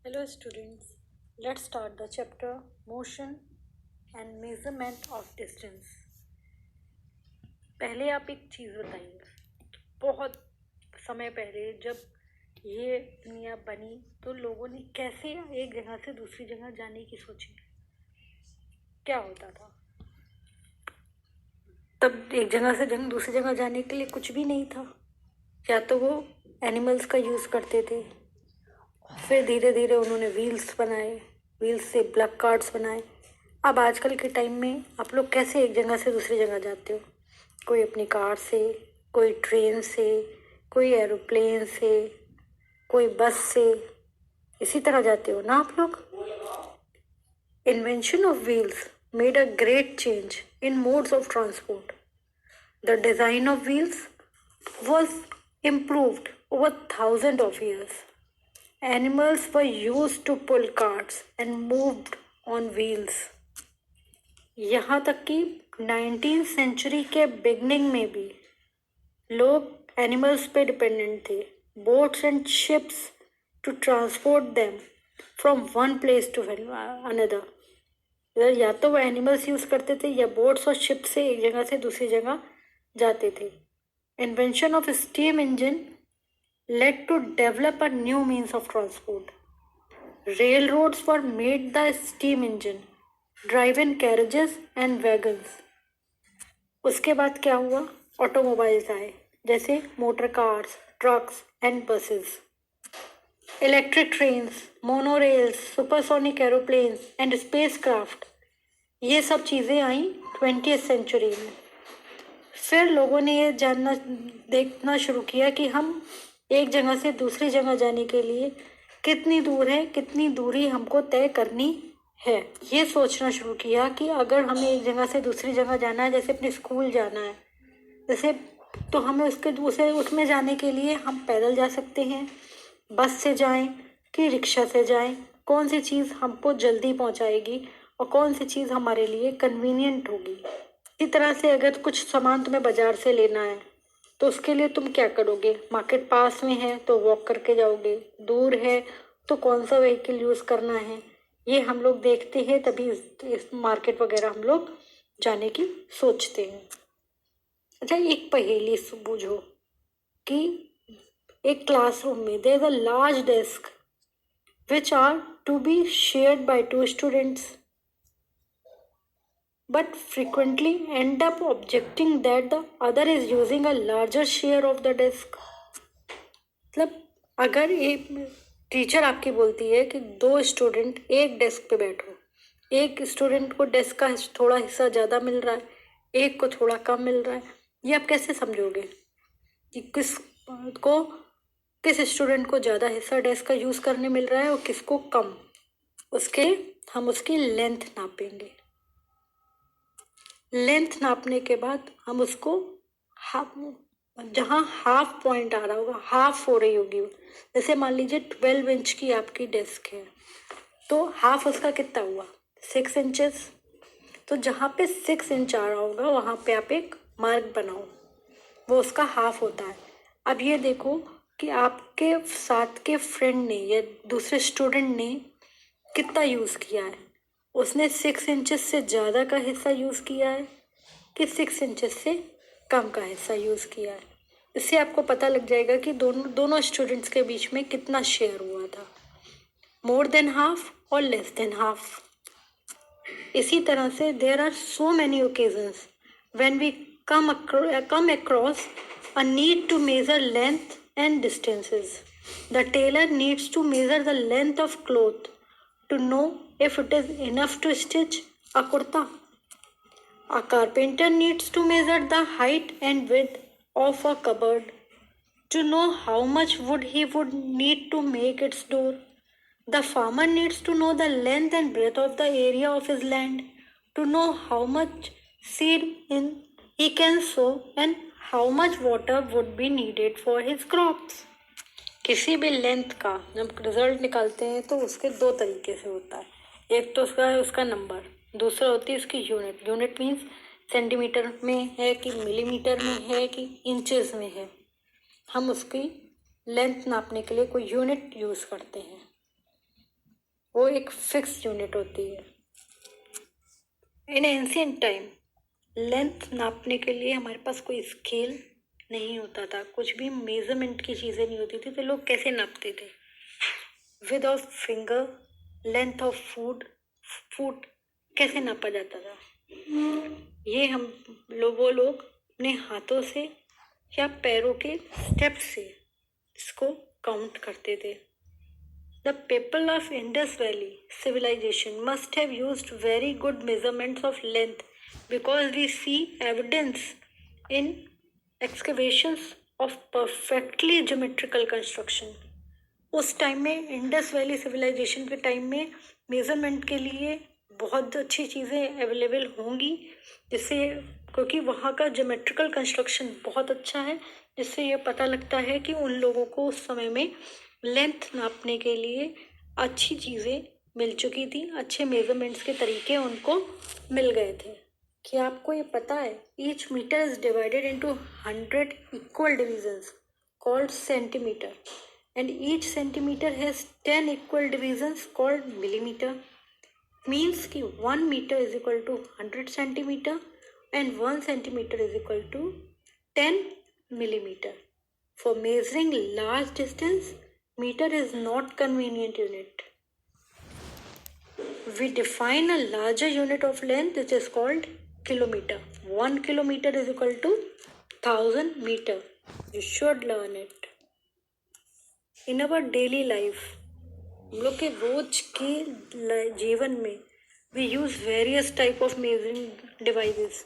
Hello students, let's start the chapter Motion and Measurement of Distance. पहले आप एक चीज़ बताइए, बहुत समय पहले जब ये दुनिया बनी तो लोगों ने कैसे एक जगह से दूसरी जगह जाने की सोची? क्या होता था? तब एक जगह से दूसरी जगह जाने के लिए कुछ भी नहीं था, या तो वो एनिमल्स का यूज़ करते थे, फिर धीरे धीरे उन्होंने व्हील्स बनाए, व्हील्स से ब्लॉक कार्ट्स बनाए। अब आजकल के टाइम में आप लोग कैसे एक जगह से दूसरी जगह जाते हो? कोई अपनी कार से, कोई ट्रेन से, कोई एरोप्लेन से, कोई बस से, इसी तरह जाते हो ना आप लोग। Invention of wheels made a great change in modes of transport. The design of wheels was improved over thousands of years. Animals were used to pull carts and moved on wheels. यहाँ तक कि 19th century के beginning में भी लोग animals पे dependent थे, boats and ships to transport them from one place to another. या तो वो एनिमल्स यूज़ करते थे या बोट्स और शिप से एक जगह से दूसरी जगह जाते थे. Invention of steam engine led to develop a new means of transport. Railroads were made the steam engine, driven carriages and wagons. उसके बाद क्या हुआ? ऑटोमोबाइल्स आए, जैसे motor cars, trucks and buses. Electric trains, monorails, supersonic aeroplanes and space craft, ये सब चीज़ें आई 20th century में. फिर लोगों ने ये देखना शुरू किया कि हम एक जगह से दूसरी जगह जाने के लिए कितनी दूर है, कितनी दूरी हमको तय करनी है. ये सोचना शुरू किया कि अगर हमें एक जगह से दूसरी जगह जाना है, जैसे अपने स्कूल जाना है, जैसे तो हमें उसमें जाने के लिए हम पैदल जा सकते हैं, बस से जाएं कि रिक्शा से जाएं, कौन सी चीज़ हमको जल्दी पहुंचाएगी और कौन सी चीज़ हमारे लिए कन्वीनियंट होगी. इसी तरह से अगर कुछ सामान तुम्हें बाज़ार से लेना है तो उसके लिए तुम क्या करोगे? मार्केट पास में है तो वॉक करके जाओगे, दूर है तो कौन सा व्हीकल यूज़ करना है, ये हम लोग देखते हैं, तभी इस मार्केट वगैरह हम लोग जाने की सोचते हैं. अच्छा, एक पहेली बूझो कि एक क्लासरूम में there is a large desk which are to be shared by 2 students but frequently end up objecting that the other is using a larger share of the desk. मतलब अगर एक टीचर आपकी बोलती है कि 2 स्टूडेंट एक desk पे बैठो, एक स्टूडेंट को डेस्क का थोड़ा हिस्सा ज़्यादा मिल रहा है, एक को थोड़ा कम मिल रहा है, ये आप कैसे समझोगे कि किस स्टूडेंट को ज़्यादा हिस्सा डेस्क का यूज़ करने मिल रहा है और किसको कम? हम उसकी लेंथ नापेंगे. लेंथ नापने के बाद हम उसको जहाँ हाफ पॉइंट आ रहा होगा, हाफ हो रही होगी, जैसे मान लीजिए 12 इंच की आपकी डेस्क है तो हाफ उसका कितना हुआ? 6 इंचेस. तो जहाँ पे 6 इंच आ रहा होगा वहाँ पे आप एक मार्क बनाओ, वो उसका हाफ होता है. अब ये देखो कि आपके साथ के फ्रेंड ने या दूसरे स्टूडेंट ने कितना यूज़ किया है. उसने 6 इंचेस से ज़्यादा का हिस्सा यूज़ किया है कि 6 इंचेस से कम का हिस्सा यूज़ किया है. इससे आपको पता लग जाएगा कि दोनों स्टूडेंट्स के बीच में कितना शेयर हुआ था, मोर देन हाफ और लेस देन हाफ. इसी तरह से there are so many occasions when we come across a need to measure length and distances. The tailor needs to measure the length of cloth to know if it is enough to stitch a kurta. A carpenter needs to measure the height and width of a cupboard to know how much wood he would need to make its door. The farmer needs to know the length and breadth of the area of his land to know how much seed he can sow and how much water would be needed for his crops. किसी भी length का जब result निकालते हैं तो उसके 2 तरीके से होता है. एक तो उसका नंबर, दूसरा होती है उसकी यूनिट. यूनिट मीन्स सेंटीमीटर में है कि मिलीमीटर में है कि इंचेस में है. हम उसकी लेंथ नापने के लिए कोई यूनिट यूज़ करते हैं. वो एक फिक्स यूनिट होती है। इन एंशियंट टाइम लेंथ नापने के लिए हमारे पास कोई स्केल नहीं होता था, कुछ भी मेजरमेंट की चीज़ें नहीं होती थी, तो लोग कैसे नापते थे? विदाउट फिंगर लेंथ ऑफ फूट कैसे नापा जाता था? ये वो लोग अपने हाथों से या पैरों के स्टेप से इसको काउंट करते थे। The people of Indus Valley civilization must have used very good measurements of length because we see evidence in excavations of perfectly geometrical construction. उस टाइम में इंडस वैली सिविलाइजेशन के टाइम में measurement के लिए बहुत अच्छी चीज़ें अवेलेबल होंगी, जिससे क्योंकि वहाँ का ज्योमेट्रिकल कंस्ट्रक्शन बहुत अच्छा है, जिससे ये पता लगता है कि उन लोगों को उस समय में लेंथ नापने के लिए अच्छी चीज़ें मिल चुकी थी, अच्छे मेजरमेंट्स के तरीके उनको मिल गए थे। क्या आपको ये पता है? Each metre is divided into 100 equal divisions called centimetre, and each centimeter has 10 equal divisions called millimeter. Means कि 1 meter is equal to 100 centimeter and 1 centimeter is equal to 10 millimeter. For measuring large distance, meter is not convenient unit. We define a larger unit of length which is called kilometer. 1 kilometer is equal to 1000 meter. You should learn it. In our daily life, हम लोग के रोज के जीवन में we use various type of measuring devices.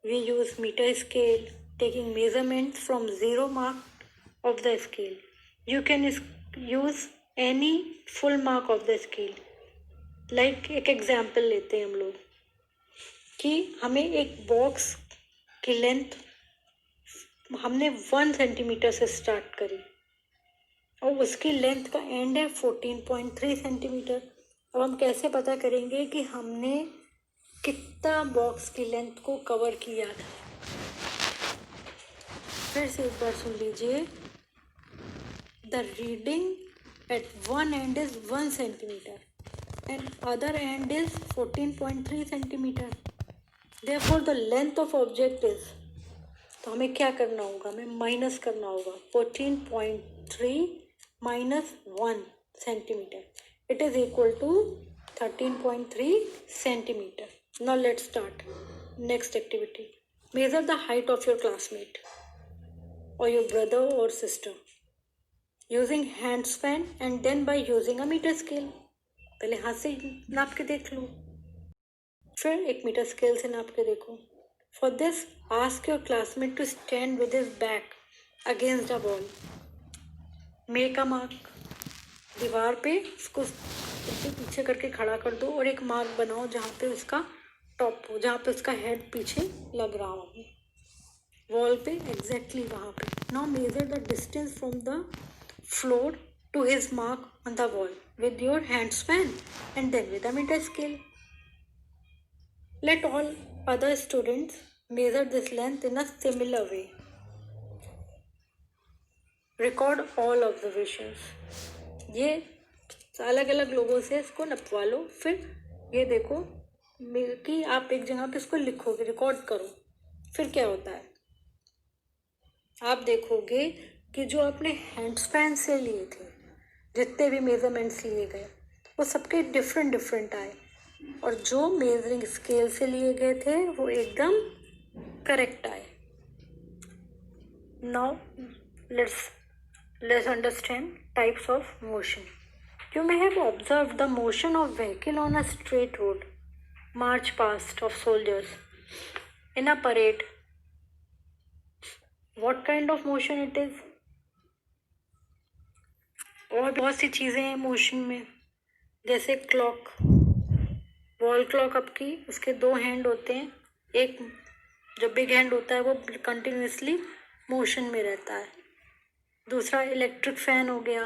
We use metre scale taking measurement from zero mark of the scale. You can use any full mark of the scale. Like एक example लेते हैं हम लोग कि हमें एक बॉक्स की length हमने 1 सेंटीमीटर से स्टार्ट करी और उसकी लेंथ का एंड है 14.3 सेंटीमीटर. अब हम कैसे पता करेंगे कि हमने कितना बॉक्स की लेंथ को कवर किया था? फिर से एक बार सुन लीजिए. The reading at one end is 1 centimetre and other end is 14.3 centimetre. Therefore the length of object is, तो हमें क्या करना होगा? हमें माइनस करना होगा 14.3 minus 1 centimeter. It is equal to 13.3 centimeter. Now let's start. Next activity. Measure the height of your classmate or your brother or sister using hand span and then by using a meter scale. पहले हाथ से नाप के देख लो, फिर एक metre scale से नाप के देखो. For this, ask your classmate to stand with his back against a wall. Make a mark. दीवार पे उसको पीछे करके खड़ा कर दो और एक मार्क बनाओ जहाँ पे उसका टॉप हो, जहाँ पे उसका हेड पीछे लग रहा हो, वॉल पे एग्जैक्टली वहाँ पे. Now measure the distance from the floor to his mark on the wall with your hand span and then with a meter scale. Let all other students measure this length in a similar way. Record all observations. ये अलग अलग लोगों से इसको नपवा लो. फिर ये देखो कि आप एक जगह पे इसको लिखोगे, रिकॉर्ड करो. फिर क्या होता है? आप देखोगे कि जो आपने हैंड स्पैन से लिए थे, जितने भी मेजरमेंट्स लिए गए, वो सबके डिफरेंट डिफरेंट आए और जो मेजरिंग स्केल से लिए गए थे वो एकदम करेक्ट आए. Now let's understand types of motion. You may have observed the motion of vehicle on a straight road, march past of soldiers in a parade. What kind of motion it is? और बहुत सी चीज़ें हैं motion में, जैसे clock, wall clock आपकी, उसके 2 hand होते हैं. एक जो बिग हैंड होता है वो कंटिन्यूसली मोशन में रहता है. दूसरा इलेक्ट्रिक फैन हो गया.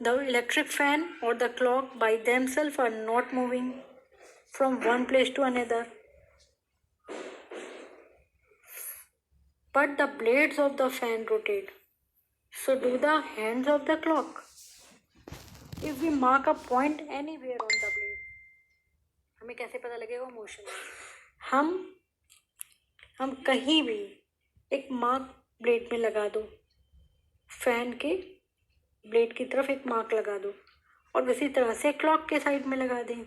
The electric fan or the clock by themselves are not moving from one place to another, but the blades of the fan rotate. So do the hands of the clock. If we mark a point anywhere on the blade, हमें कैसे पता लगेगा motion है? हम कहीं भी एक mark blade में लगा दो, फैन के ब्लेड की तरफ एक मार्क लगा दो और उसी तरह से क्लॉक के साइड में लगा दें।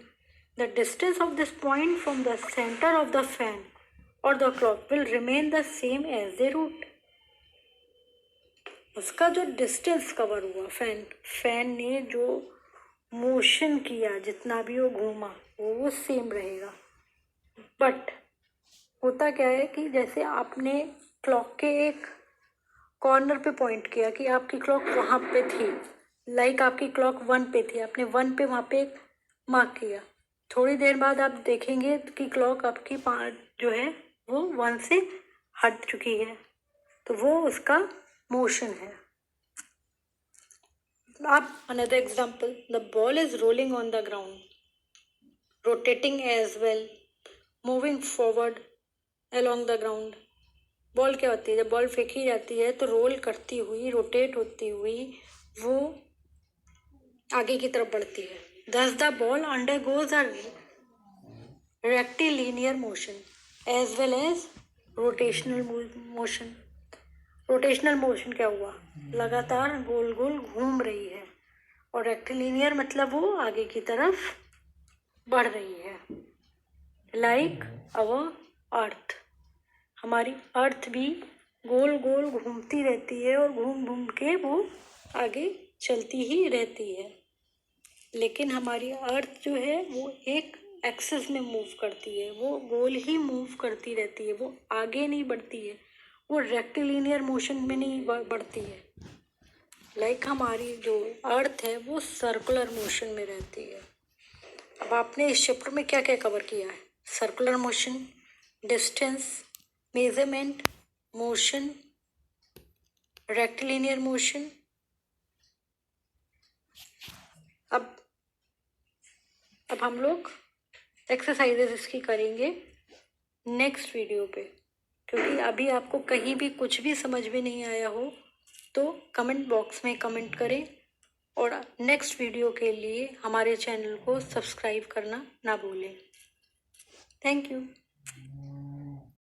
The distance of this point from the centre of the fan और the clock will remain the same as the root. उसका जो डिस्टेंस कवर हुआ, फैन ने जो मोशन किया, जितना भी वो घूमा, वो सेम रहेगा। बट होता क्या है कि जैसे आपने क्लॉक के एक कॉर्नर पे पॉइंट किया कि आपकी क्लॉक वहाँ पे थी, लाइक आपकी क्लॉक 1 पे थी, आपने 1 पे वहाँ पे एक मार्क किया, थोड़ी देर बाद आप देखेंगे कि क्लॉक आपकी जो है वो 1 से हट चुकी है, तो वो उसका मोशन है। अब another example, the ball is rolling on the ground, rotating as well, moving forward along the ground। Ball क्या होती है? जब बॉल फेंकी जाती है तो रोल करती हुई, रोटेट होती हुई वो आगे की तरफ बढ़ती है। Thus the ball undergoes a rectilinear motion as well as rotational motion। Rotational motion क्या हुआ? लगातार गोल गोल घूम रही है। और रेक्टिलिनियर मतलब वो आगे की तरफ बढ़ रही है। लाइक अवर अर्थ, हमारी अर्थ भी गोल गोल घूमती रहती है और घूम घूम के वो आगे चलती ही रहती है, लेकिन हमारी अर्थ जो है वो एक एक्सिस में मूव करती है, वो गोल ही मूव करती रहती है, वो आगे नहीं बढ़ती है, वो रेक्टिलिनियर मोशन में नहीं बढ़ती है। लाइक हमारी जो अर्थ है वो सर्कुलर मोशन में रहती है। अब आपने इस चैप्टर में क्या क्या कवर किया है? Circular motion, distance, measurement, motion, rectilinear motion. अब हम लोग एक्सरसाइजेस इसकी करेंगे नेक्स्ट वीडियो पे, क्योंकि अभी आपको कहीं भी कुछ भी समझ में नहीं आया हो तो कमेंट बॉक्स में कमेंट करें और नेक्स्ट वीडियो के लिए हमारे चैनल को सब्सक्राइब करना ना भूलें। Thank you.